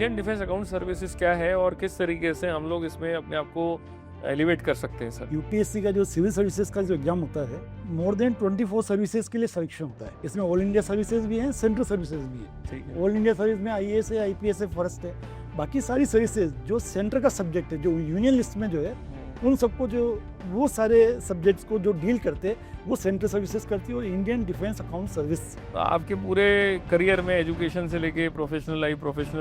Indian defence account services क्या है और किस तरीके से हम लोग इसमें अपने आप को एलिवेट कर सकते हैं सर? यूपीएससी का जो सिविल सर्विसेज का जो एग्जाम होता है, मोर देन 24 सर्विसेज के लिए सिलेक्शन होता है। इसमें ऑल इंडिया सर्विसेज भी हैं, सेंट्रल सर्विसेज भी हैं। ठीक है। ऑल इंडिया सर्विस में आईएएस है, आईपीएस है, फॉरेस्ट है। बाकी सारी सर्विसेज जो सेंटर का सब्जेक्ट है, जो यूनियन लिस्ट में जो है, उन सबको जो वो सारे सब्जेक्ट्स को जो डील करते हैं वो सेंट्रल सर्विसेज करती है और इंडियन डिफेंस अकाउंट सर्विस। तो आपके पूरे करियर में एजुकेशन से लेके प्रोफेशनल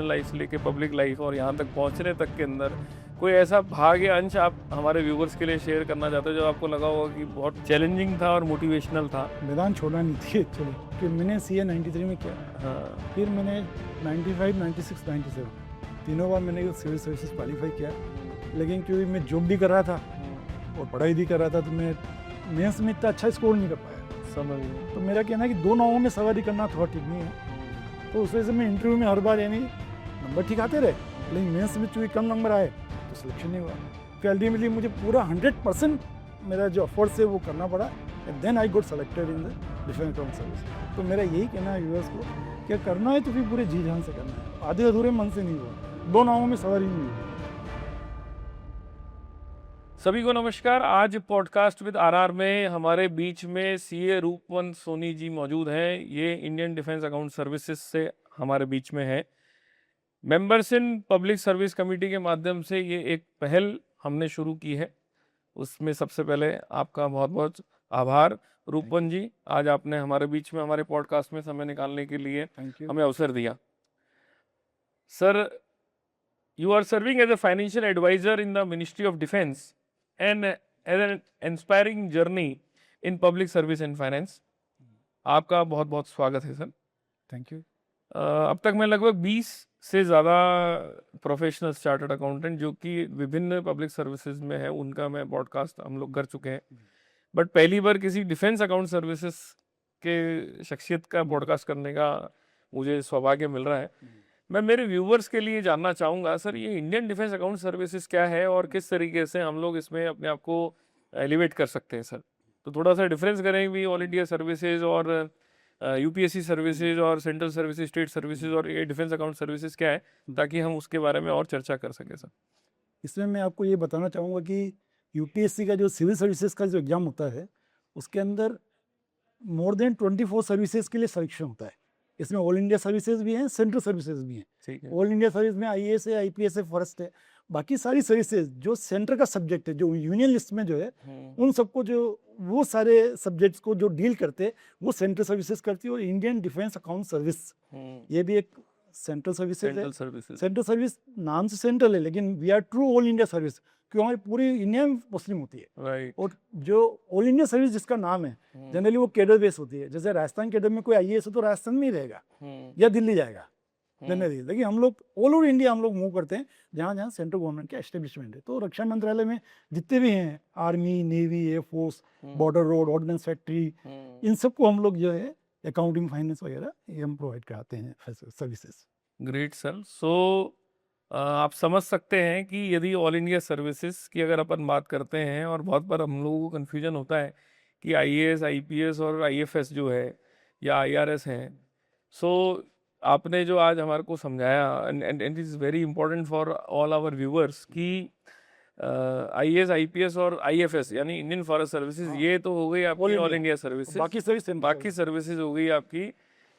लाइफ से लेके पब्लिक लाइफ और यहाँ तक पहुँचने तक के अंदर कोई ऐसा भाग या अंश आप हमारे व्यूवर्स के लिए शेयर करना चाहते हो जो आपको लगा होगा कि बहुत चैलेंजिंग था और मोटिवेशनल था? मैदान छोड़ना नहीं थी एक्चुअली, कि मैंने CA 93 में किया। हाँ। फिर मैंने 95, 96, 97 तीनों बार मैंने सिविल सर्विसेज क्वालिफाई किया। लेकिन क्योंकि मैं जॉब भी कर रहा था और पढ़ाई भी कर रहा था, तो मैं मेंस में इतना अच्छा स्कोर नहीं कर पाया। समझ गए। तो मेरा कहना है कि दो नावों में सवारी करना थोड़ा ठीक नहीं है। तो उस वजह से मैं इंटरव्यू में हर बार यानी नंबर ठीक आते रहे, लेकिन मेंस में चूँकि कम नंबर आए तो सिलेक्शन नहीं हुआ। फिर अल्टीमेटली मुझे पूरा 100% मेरा जो एफर्ट्स है वो करना पड़ा, and then I got selected in the defence account service. तो मेरा यही कहना है व्यूअर्स को, क्या करना है तो फिर पूरे जी जान से करना है, आधे अधूरे मन से नहीं हुआ। दो नावों में सवारी नहीं हुई। सभी को नमस्कार। आज पॉडकास्ट विद आरआर में हमारे बीच में सीए रूपवंत सोनी जी मौजूद हैं। ये इंडियन डिफेंस अकाउंट सर्विसेज से हमारे बीच में है। Members in public service committee के माध्यम से ये एक पहल हमने शुरू की है, उसमें सबसे पहले आपका बहुत बहुत आभार रूपवंत जी। आज आपने हमारे बीच में हमारे पॉडकास्ट में समय निकालने के लिए हमें अवसर दिया। Sir, you are serving as a financial advisor in the Ministry of Defense and as an inspiring journey in public service and finance. आपका बहुत बहुत स्वागत है सर। Thank you. अब तक मैं लगभग 20 से ज़्यादा प्रोफेशनल चार्टर्ड अकाउंटेंट जो कि विभिन्न पब्लिक सर्विसेज में है उनका मैं पॉडकास्ट हम लोग कर चुके हैं, बट पहली बार किसी डिफेंस अकाउंट सर्विसेज के शख्सियत का पॉडकास्ट करने का मुझे सौभाग्य मिल रहा है। मैं मेरे व्यूवर्स के लिए जानना चाहूँगा सर, ये इंडियन डिफेंस अकाउंट सर्विसेज क्या है और किस तरीके से हम लोग इसमें अपने आप को एलिवेट कर सकते हैं सर? तो थोड़ा सा डिफरेंस करें भी ऑल इंडिया सर्विसेज और यूपीएससी सर्विसेज और सेंट्रल सर्विसेज, स्टेट सर्विसेज और ये डिफेंस अकाउंट सर्विसेज क्या है, ताकि हम उसके बारे में और चर्चा कर सकें सर। इसमें मैं आपको ये बताना चाहूँगा कि यूपीएससी का जो सिविल सर्विसेज का जो एग्ज़ाम होता है, उसके अंदर मोर देन 24 सर्विसेज के लिए सिलेक्शन होता है। इसमें ऑल इंडिया सर्विसेज भी हैं, सेंट्रल सर्विसेज भी हैं। ठीक है। ऑल इंडिया सर्विस में आईएएस है, आईपीएस है, फॉरेस्ट है। बाकी सारी सर्विसेज जो सेंटर का सब्जेक्ट है, जो यूनियन लिस्ट में जो है, उन सबको जो वो सारे सब्जेक्ट्स को जो डील करते हैं वो सेंट्रल सर्विसेज करती है और इंडियन डिफेंस अकाउंट सर्विस ये भी एक सेंट्रल सर्विसेज है। सेंट्रल सर्विस नाम से सेंट्रल है, लेकिन we are true all India service, क्योंकि हमारी पूरी इंडिया में मुस्लिम होती है। राइट। और जो ऑल इंडिया सर्विस जिसका नाम है, जनरली वो कैडर बेस होती है। जैसे राजस्थान कैडर में कोई आईएएस है तो राजस्थान में ही रहेगा या दिल्ली जाएगा जनरली, लेकिन हम लोग ऑल ओवर इंडिया हम लोग मूव करते हैं जहाँ जहाँ सेंट्रल गवर्नमेंट का एस्टेब्लिशमेंट है। तो रक्षा मंत्रालय में जितने भी हैं, army, navy, air force, border road, ordnance factory, इन सबको हम लोग जो है अकाउंटिंग, फाइनेंस वगैरह ये हम प्रोवाइड कराते हैं सर्विसेज। Great sir. सो आप समझ सकते हैं कि यदि ऑल इंडिया सर्विसेज की अगर अपन बात करते हैं, और बहुत बार हम लोगों को कन्फ्यूजन होता है कि आईएएस, आईपीएस और आईएफएस जो है या आईआरएस हैं, सो आपने जो आज हमारे को समझाया, and it is very important for all our viewers कि आईएएस, आईपीएस और आईएफएस यानी इंडियन फॉरेस्ट सर्विसेज, ये तो हो गई आपकी ऑल इंडिया सर्विसेज। बाकी सर्विसेज हो गई आपकी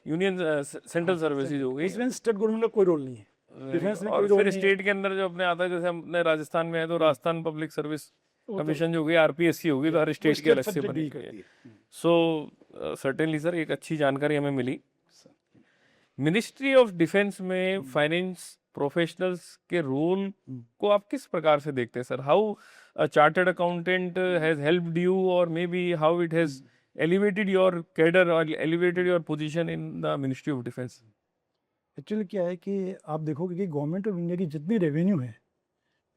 यूनियन सेंट्रल सर्विसेज हो गई। इसमें स्टेट गवर्नमेंट का कोई रोल नहीं है डिफेंस में। और फिर स्टेट के अंदर जो अपने आता है, जैसे हमने राजस्थान में है तो राजस्थान पब्लिक सर्विस कमीशन जो होगी, आरपीएससी होगी, तो हर स्टेट की अलग से बनी है। सो सर्टेनली सर, एक अच्छी जानकारी हमें मिली। मिनिस्ट्री ऑफ डिफेंस में फाइनेंस प्रोफेशनल्स के रोल को आप किस प्रकार से देखते हैं sir? How a chartered accountant has helped you, और may be how it has elevated your cadre or elevated your position in the Ministry of Defense? Actually क्या है कि आप देखोगे कि गवर्नमेंट ऑफ इंडिया की जितनी रेवेन्यू है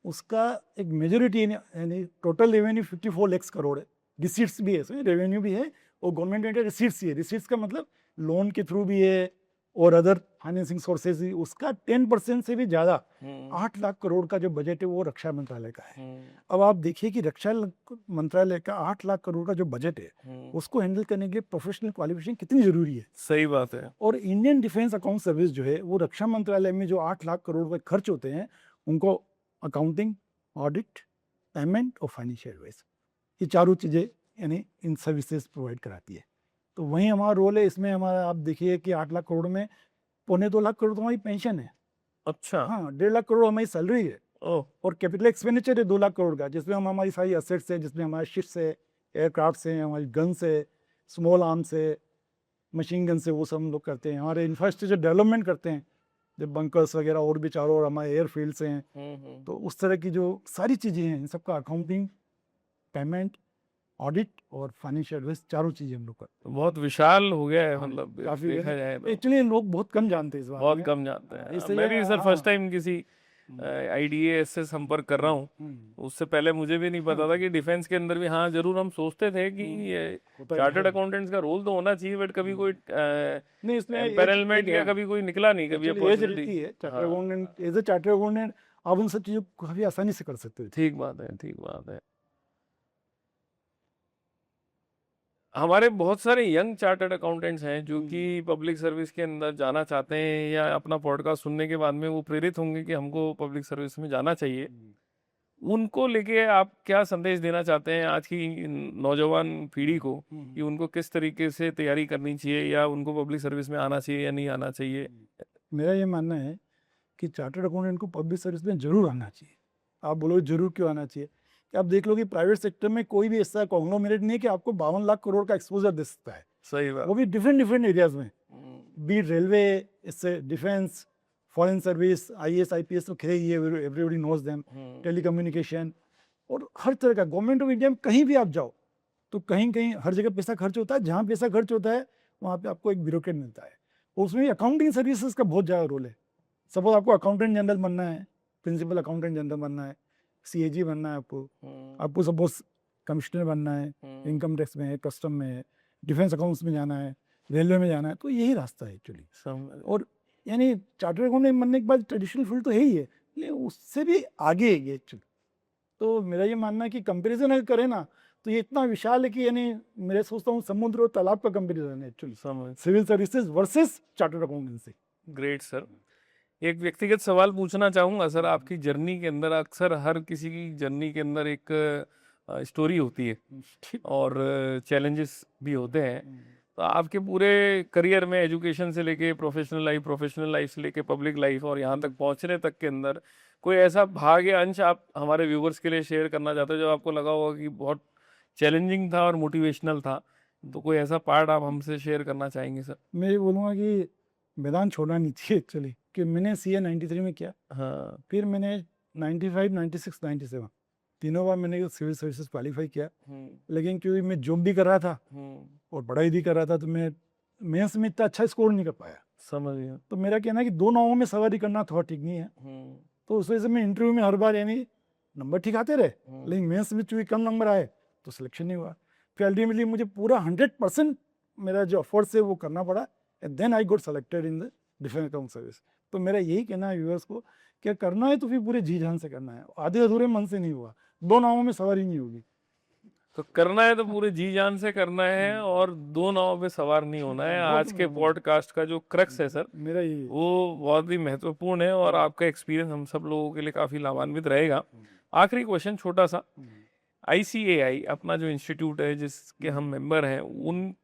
उसका एक मेजोरिटी यानी टोटल रेवेन्यू 54 लाख करोड़ है। रिसीट्स भी है, इसमें रेवेन्यू भी है और गवर्नमेंट ऑफ इंडिया रिसीट्स ही है। रिसीट्स का मतलब लोन के थ्रू भी है, और अदर फाइनेंसिंग सोर्सेज, उसका 10% से भी ज़्यादा 8 लाख करोड़ का जो बजट है वो रक्षा मंत्रालय का है। अब आप देखिए कि रक्षा मंत्रालय का 8 लाख करोड़ का जो बजट है उसको हैंडल करने के लिए प्रोफेशनल क्वालिफिकेशन कितनी जरूरी है। सही बात है। और इंडियन डिफेंस अकाउंट सर्विस जो है वो रक्षा मंत्रालय में जो 8 लाख करोड़ रुपए खर्च होते हैं उनको अकाउंटिंग, ऑडिट, पेमेंट और फाइनेंशियल एडवाइस, ये चारों चीज़ें यानी इन सर्विसेज प्रोवाइड कराती है। तो वहीं हमारा रोल है इसमें। हमारा आप देखिए कि 8 लाख करोड़ में 1.25 लाख करोड़ तो हमारी पेंशन है। अच्छा। हाँ, 1.5 लाख करोड़ हमारी सैलरी है। ओह। और कैपिटल एक्सपेंडिचर है 2 लाख करोड़ का, जिसमें हम हमारी सारी असेट्स है, जिसमें हमारे शिप्स है, एयरक्राफ्ट है, हमारी गन्स है, स्मॉल आर्म्स है, मशीन गन से, वो सब हम लोग करते हैं। हमारे इंफ्रास्ट्रक्चर डेवलपमेंट करते हैं, जब बंकर्स वगैरह और भी चारों और हमारे एयरफील्ड्स हैं। तो उस तरह की जो सारी चीज़ें हैं इन सबका अकाउंटिंग, पेमेंट, ऑडिट और फाइनेंशियल एडवाइस, चारों चीज़ें हम लोग करते हैं। बहुत विशाल हो गया है, मतलब काफ़ी देखा जाए तो एक्चुअली लोग बहुत कम जानते हैं इस बारे बहुत में। कम जानते हैं। इसलिए मैं भी सर हाँ। फर्स्ट टाइम किसी आईडीए से संपर्क कर रहा हूँ। उससे पहले मुझे भी नहीं पता था कि डिफेंस के अंदर भी, हाँ जरूर हम सोचते थे कि चार्टर्ड अकाउंटेंट्स का रोल तो होना चाहिए, बट कभी कोई नहीं, इसमें एम्पेनलमेंट या कभी कोई निकला नहीं, कभी एज रहती है chartered accountant. As a chartered accountant आप उन सब चीज़ों को काफ़ी आसानी से कर सकते हो। ठीक बात है, ठीक बात है। हमारे बहुत सारे यंग चार्टर्ड अकाउंटेंट्स हैं जो कि पब्लिक सर्विस के अंदर जाना चाहते हैं, या अपना पॉडकास्ट सुनने के बाद में वो प्रेरित होंगे कि हमको पब्लिक सर्विस में जाना चाहिए। उनको लेके आप क्या संदेश देना चाहते हैं आज की नौजवान पीढ़ी को, कि उनको किस तरीके से तैयारी करनी चाहिए, या उनको पब्लिक सर्विस में आना चाहिए या नहीं आना चाहिए? मेरा ये मानना है कि चार्टर्ड अकाउंटेंट को पब्लिक सर्विस में जरूर आना चाहिए। आप बोलोगे जरूर क्यों आना चाहिए? कि आप देख लो कि प्राइवेट सेक्टर में कोई भी ऐसा कॉन्ग्लोमेरेट नहीं है कि आपको 52 लाख करोड़ का एक्सपोजर दे सकता है। सही बात। वो भी डिफरेंट डिफरेंट एरियाज में, बी रेलवे, इससे defence, foreign service, IAS IPS तो खैर ही है, एवरीबॉडी नोज देम, टेलीकम्युनिकेशन, और हर तरह का। गवर्नमेंट ऑफ इंडिया में कहीं भी आप जाओ तो कहीं कहीं हर जगह पैसा खर्च होता है। जहाँ पैसा खर्च होता है वहाँ पे आपको एक ब्यूरोक्रेट मिलता है, और उसमें अकाउंटिंग सर्विसेज का बहुत ज़्यादा रोल है। सपोज आपको अकाउंटेंट जनरल बनना है, प्रिंसिपल अकाउंटेंट जनरल बनना है, CAG बनना है, आपको सपोज कमिश्नर बनना है, इनकम टैक्स में है, कस्टम में है, डिफेंस अकाउंट्स में जाना है, रेलवे में जाना है, तो यही रास्ता है एक्चुअली। और यानी चार्टर्ड अकाउंटेंट बनने के बाद ट्रेडिशनल फील्ड तो है ही है, लेकिन उससे भी आगे है ये एक्चुअली। तो मेरा ये मानना है कि कंपैरिजन अगर करें ना तो ये इतना विशाल है कि यानी मैं सोचता हूँ समुद्र और तालाब का कंपैरिजन है actually, civil services versus chartered accountancy. Great sir. एक व्यक्तिगत सवाल पूछना चाहूँगा सर, आपकी जर्नी के अंदर, अक्सर हर किसी की जर्नी के अंदर एक स्टोरी होती है और चैलेंजेस भी होते हैं। तो आपके पूरे करियर में, एजुकेशन से लेके प्रोफेशनल लाइफ से लेके पब्लिक लाइफ और यहाँ तक पहुँचने तक के अंदर, कोई ऐसा भाग या अंश आप हमारे व्यूवर्स के लिए शेयर करना चाहते हो जो आपको लगा होगा कि बहुत चैलेंजिंग था और मोटिवेशनल था? तो कोई ऐसा पार्ट आप हमसे शेयर करना चाहेंगे सर? मैं ये बोलूँगा कि मैदान छोड़ना नहीं चाहिए एक्चुअली। कि मैंने CA 93 में किया, हाँ, फिर मैंने 95, 96, 97 तीनों बार मैंने सिविल सर्विसेज क्वालिफाई किया। लेकिन क्योंकि मैं जॉब भी कर रहा था और पढ़ाई भी कर रहा था, तो मैं मेंस में इतना अच्छा स्कोर नहीं कर पाया। समझ गया। तो मेरा कहना है कि दो नावों में सवारी करना थोड़ा ठीक नहीं है। तो उस वजह से मैं इंटरव्यू में हर बार यानी नंबर ठीक आते रहे, लेकिन मेंस में चूंकि कम नंबर आए तो सिलेक्शन नहीं हुआ। फिर अल्टीमेटली मुझे पूरा 100% मेरा जो एफर्ट्स है वो करना पड़ा, and then I got selected in the defence account service. तो मेरा यही कहना है व्यूअर्स को, क्या करना है तो फिर पूरे जी जान से करना है, आधे अधूरे मन से नहीं हुआ, दो नावों में सवारी नहीं होगी। तो करना है तो पूरे जी जान से करना है और दो नाव पे सवार नहीं होना है। आज के पॉडकास्ट का जो क्रक्स है सर, मेरा ये वो बहुत ही महत्वपूर्ण है और आपका एक्सपीरियंस हम सब लोगों के लिए काफी लाभान्वित रहेगा। आखिरी क्वेश्चन छोटा सा, ICAI अपना जो इंस्टीट्यूट है जिसके हम मेंबर हैं, उन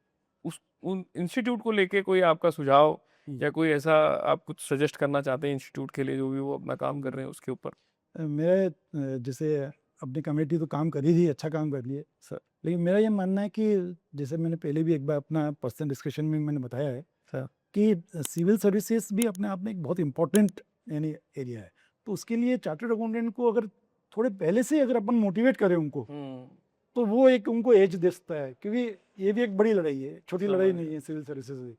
इंस्टीट्यूट को लेके कोई आपका सुझाव या कोई ऐसा आप कुछ सजेस्ट करना चाहते हैं इंस्टीट्यूट के लिए, जो भी वो अपना काम कर रहे हैं उसके ऊपर? मेरे जैसे अपनी कमेटी तो काम कर ही थी, अच्छा काम कर लिए सर, लेकिन मेरा ये मानना है कि जैसे मैंने पहले भी एक बार अपना पर्सनल डिस्कशन में मैंने बताया है सर कि सिविल सर्विसेज भी अपने आप में एक बहुत इंपॉर्टेंट यानी एरिया है। तो उसके लिए चार्टर्ड अकाउंटेंट को अगर थोड़े पहले से अगर अपन मोटिवेट करें उनको, तो वो एक उनको एज दे सकता है, क्योंकि ये भी एक बड़ी लड़ाई है, छोटी लड़ाई नहीं है सिविल सर्विसेज की,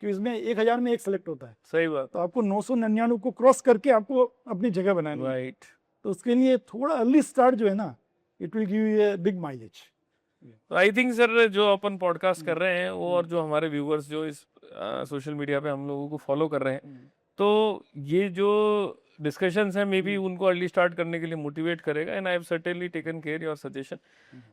क्योंकि इसमें 1000 में एक सेलेक्ट होता है। सही बात। तो आपको 999 को क्रॉस करके आपको अपनी जगह बनानी है। राइट। तो उसके लिए थोड़ा अर्ली स्टार्ट जो है ना, it will give U a big mileage. तो आई थिंक सर जो अपन पॉडकास्ट कर रहे हैं वो और जो हमारे व्यूअर्स जो इस सोशल मीडिया पे हम लोगों को फॉलो कर रहे हैं, तो ये जो डिस्कशंस हैं मे बी उनको अर्ली स्टार्ट करने के लिए मोटिवेट करेगा, and I have certainly taken care your suggestion.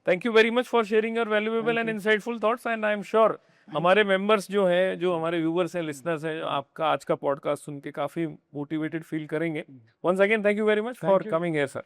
Thank you very much for sharing your valuable and insightful thoughts, and I am sure हमारे मेंबर्स जो हैं, जो हमारे व्यूअर्स हैं, लिसनर्स हैं, आपका आज का पॉडकास्ट सुन के काफी मोटिवेटेड फील करेंगे. Once again thank you very much for coming here sir.